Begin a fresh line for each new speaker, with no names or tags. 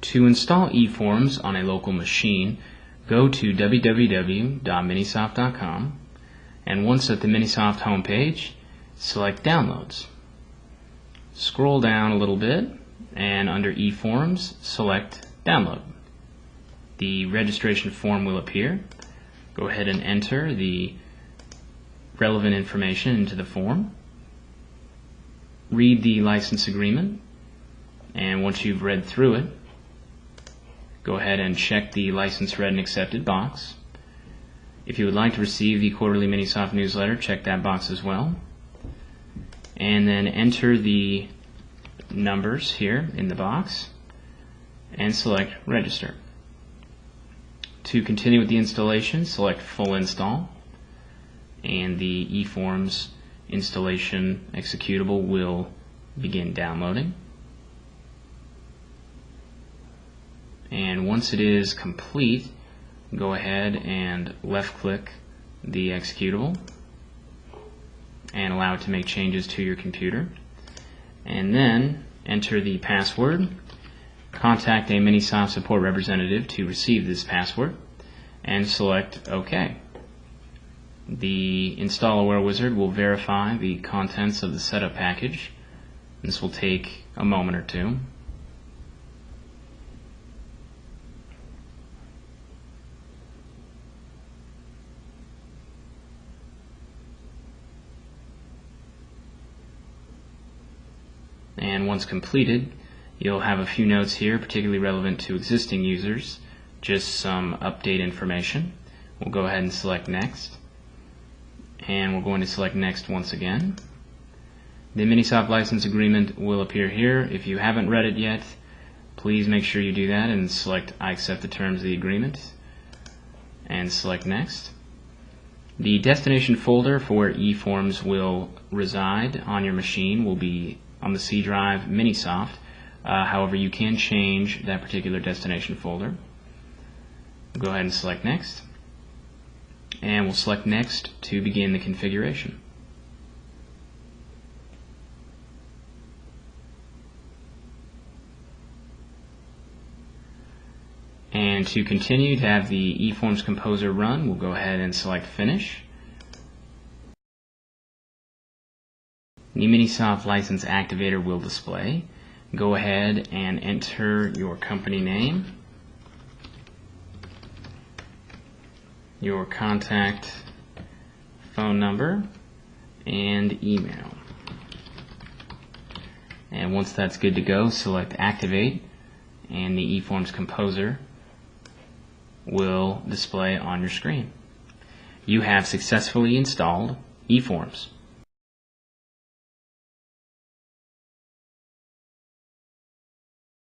To install eFORMz on a local machine, go to www.minisoft.com, and once at the Minisoft homepage, select Downloads. Scroll down a little bit, and under eFORMz, select Download. The registration form will appear. Go ahead and enter the relevant information into the form. Read the license agreement, and once you've read through it, go ahead and check the license read and accepted box. If you would like to receive the quarterly Minisoft newsletter, check that box as well. And then enter the numbers here in the box and select Register. To continue with the installation, select Full Install, and the eFORMz installation executable will begin downloading. And once it is complete, go ahead and left-click the executable and allow it to make changes to your computer. And then enter the password. Contact a Minisoft support representative to receive this password, and select OK. The InstallAware wizard will verify the contents of the setup package. This will take a moment or two. And once completed, you'll have a few notes here, particularly relevant to existing users, just some update information. We'll go ahead and select Next, and we're going to select Next once again. The Minisoft license agreement will appear here. If you haven't read it yet, please make sure you do that and select I accept the terms of the agreement, and select Next. The destination folder for where eFORMz will reside on your machine will be on the C drive Minisoft. However, you can change that particular destination folder. Go ahead and select Next, and we'll select Next to begin the configuration. And to continue to have the eFORMz Composer run, we'll go ahead and select Finish. The Minisoft license activator will display. Go ahead and enter your company name, your contact phone number, and email. And once that's good to go, select Activate, and the eFORMz Composer will display on your screen. You have successfully installed eFORMz.